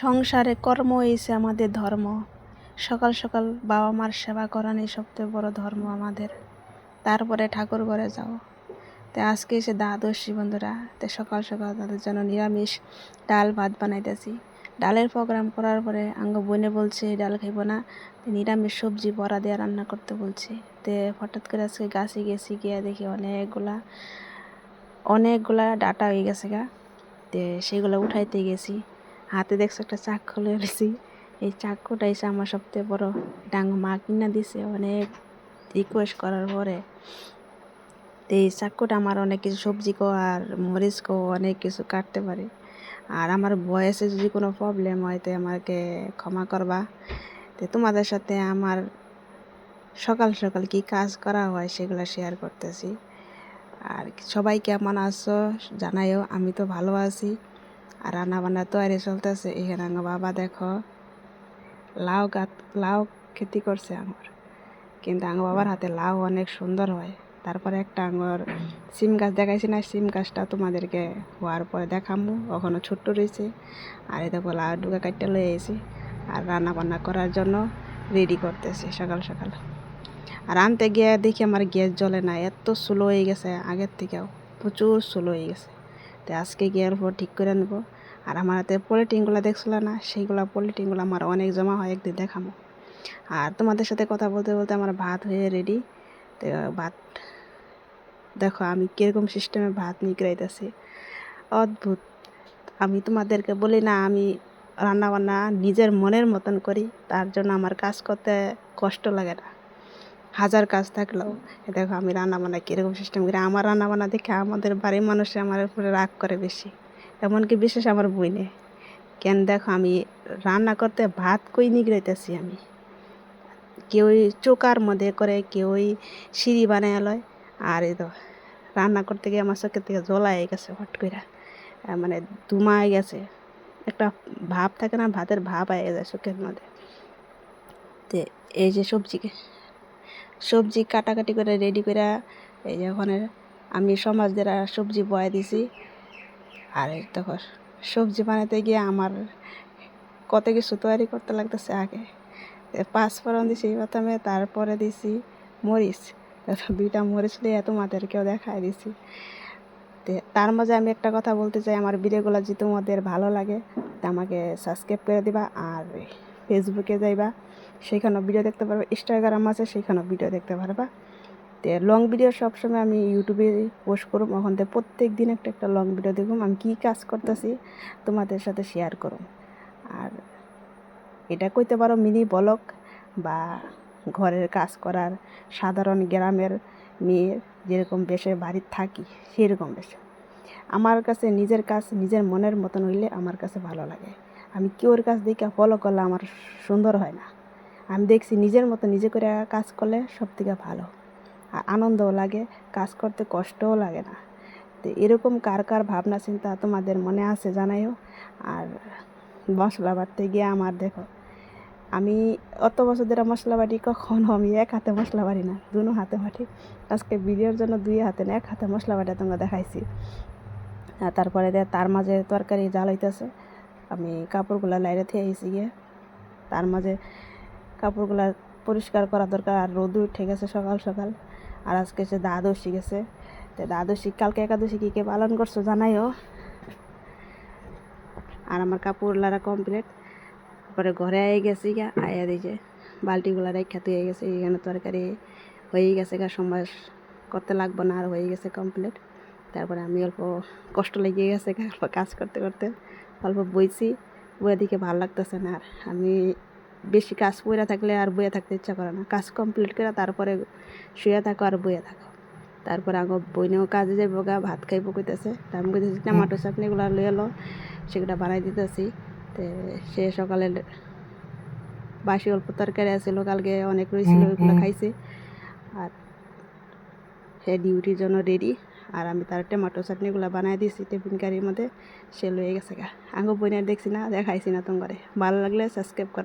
সংসারে কর্ম হয়েছে আমাদের ধর্ম। সকাল সকাল বাবা মার সেবা করানোই সবথেকে বড় ধর্ম আমাদের। তারপরে ঠাকুর ঘরে যাও। তো আজকে এসে দ্বাদশী বন্ধুরা, তো সকাল সকাল তাদের জন্য নিরামিষ ডাল ভাত বানাইতেছি। ডালের প্রোগ্রাম করার পরে আঙ্গ বোনে বলছে ডাল খাইব না, নিরামিষ সবজি বড়া দিয়ে রান্না করতে বলছে। তো হঠাৎ করে আজকে গাছে গেছি, গিয়ে দেখি অনেকগুলা ডাটা হয়ে গেছে গা। তো সেগুলো উঠাইতে গেছি, হাতে দেখছো একটা চাকু লয়েছি। এই চাকুটা এসে আমার সবথেকে বড়, এটা আমার মা কিনা দিছে অনেক রিকোয়েস্ট করার পরে। তো এই চাকুটা আমার অনেক কিছু সবজি কো আর মরিচ কো অনেক কিছু কাটতে পারে। আর আমার বয়সে যদি কোনো প্রবলেম হয় তো আমাকে ক্ষমা করবা। তো তোমাদের সাথে আমার সকাল সকাল কি কাজ করা হয় সেগুলো শেয়ার করতেছি। আর সবাই কেমন আছো জানাইও, আমি তো ভালো আছি। আর রান্না বান্না তৈরি চলতেছে। এখানে আমার বাবা দেখো লাউ খেতি করছে আমার, কিন্তু আমার বাবার হাতে লাউ অনেক সুন্দর হয়। তারপরে একটা আমার সিম গাছ দেখাইছি না, সিম গাছটা তোমাদেরকে হওয়ার পরে দেখামু, ওখানে ছোট্ট রয়েছে। আর এই দেখো লাউ ডুকা কাটতে লয়ে এসেছি আর রান্না বান্না করার জন্য রেডি করতেছি সকাল সকাল। আর আনতে গিয়ে দেখি আমার গ্যাস জ্বলে না, এত স্লো হয়ে গেছে, আগের থেকেও প্রচুর স্লো হয়ে গেছে। তো আজকে গিয়ে পর ঠিক করে নেব। আর আমার হাতে পলিটিনগুলো দেখছিল না, সেইগুলো পলিটিনগুলো আমার অনেক জমা হয়, একদিন দেখাবো। আর তোমাদের সাথে কথা বলতে বলতে আমার ভাত হয়ে রেডি। তো ভাত দেখো আমি কীরকম সিস্টেমে ভাত নিগড়াইতেছি, অদ্ভুত। আমি তোমাদেরকে বলি না, আমি রান্নাবান্না নিজের মনের মতন করি, তার জন্য আমার কাজ করতে কষ্ট লাগে না, হাজার কাজ থাকলেও। দেখো আমি রান্নাবান্না কীরকম সিস্টেম করি। আমার রান্নাবান্না দেখে আমাদের বাড়ির মানুষে আমার উপরে রাগ করে বেশি, এমনকি বিশেষ আমার বইনে। কেন দেখো আমি রান্না করতে ভাত কই নিগড়াইতেছি আমি, কেউই চৌকার মধ্যে করে, কেউই সিঁড়ি বানায় লয়। আর এই তো রান্না করতে গিয়ে আমার চোখের থেকে জ্বলাই গেছে হট করে, মানে ধুমায় গেছে, একটা ভাব থাকে না, ভাতের ভাব আয়ে যায় চোখের মধ্যে। তো এই যে সবজি কাটাকাটি করে রেডি করে, এই যে ওখানে আমি সমাজ দ্বারা সবজি বয়ে দিছি। আর তখন সবজি বানাতে গিয়ে আমার কত কিছু তৈরি করতে লাগতেছে। আগে পাঁচফোড়ন দিছি প্রথমে, তারপরে দিছি মরিচ, দুইটা মরিচ লিয়ে তোমাদেরকেও দেখাই দিছি। তার মাঝে আমি একটা কথা বলতে চাই, আমার ভিডিওগুলো যদি তোমাদের ভালো লাগে তা আমাকে সাবস্ক্রাইব করে দিবা। আর ফেসবুকে যাইবা, সেইখানেও ভিডিও দেখতে পারবা। ইনস্টাগ্রাম আছে, সেইখানেও ভিডিও দেখতে পারবা। তো লং ভিডিও সবসময় আমি ইউটিউবে পোস্ট করুম, ওখান থেকে প্রত্যেক দিন একটা একটা লং ভিডিও দেখুম, আমি কী কাজ করতেছি তোমাদের সাথে শেয়ার করুম। আর এটা কইতে পারো মিনি ব্লগ, বা ঘরের কাজ করার সাধারণ গ্রামের মেয়ের যেরকম বেশে বাড়ির থাকি সেরকম বেশে। আমার কাছে নিজের কাজ নিজের মনের মতন হইলে আমার কাছে ভালো লাগে। আমি কেউর কাছ দেখে ফলো করলে আমার সুন্দর হয় না। আমি দেখছি নিজের মতো নিজে করে কাজ করলে সব থেকে ভালো, আর আনন্দও লাগে, কাজ করতে কষ্টও লাগে না। তো এরকম কার কার ভাবনা চিন্তা তোমাদের মনে আছে জানাইও। আর মশলা বাটতে গিয়ে আমার দেখো, আমি অত বছর ধরে মশলা বাটি, কখনো আমি এক হাতে মশলা বাটি না, দুনো হাতে বাটি। আজকে ভিডিওর জন্য দুই হাতে না, এক হাতে মশলা বাটা তোমরা দেখাইছি। আর তারপরে তার মাঝে তরকারি জাল হইতেছে, আমি কাপড়গুলো লাইরে থেকে আইছি গিয়ে। তার মাঝে কাপড়গুলো পরিষ্কার করা দরকার, আর রোদ উঠে গেছে সকাল সকাল। আর আজকে সে দ্বাদশী গেছে। তো দ্বাদশী, কালকে একাদশী কী কে পালন করছো জানাইও। আর আমার কাপড় লারা কমপ্লিট, তারপরে ঘরে আয়ে গেছি গা, আয়া দিয়েছে বালতিগুলো রেখা তুই গেছে। এখানে তরকারি হয়ে গেছে গা, সময় করতে লাগবো না, আর হয়ে গেছে কমপ্লিট। তারপরে আমি অল্প কষ্ট লেগে গেছে অল্প কাজ করতে করতে, অল্প বইছি, বইয়ে দিকে ভালো লাগতেছে না। আর আমি বেশি কাজ বইয়া থাকলে আর বইয়ে থাকতে ইচ্ছা করে না, কাজ কমপ্লিট করে তারপরে শুয়ে থাকো আর বইয়ে থাকো। তারপরে আগো বইনেও কাজে যাইব গা, ভাত খাইব কইতেছে। তা আমি কইতেছি টমাটো চাটনিগুলো লয়ে এলো, সেগুলো বানাই দিতেছি। তো সে সকালে বাসি অল্প তরকারি আসছিল, কালকে অনেক রয়েছিল, ওইগুলো খাইছে। আর সে ডিউটির জন্য রেডি। আর আমি তার টমেটো চাটনিগুলো বানাই দিয়েছি টিফিন কারির মধ্যে, সে লয়ে গেছে গা। আঙ্গ বইনের দেখছি না, দেখাইছি না তোমারে। ভালো লাগলে সাবস্ক্রাইব করো।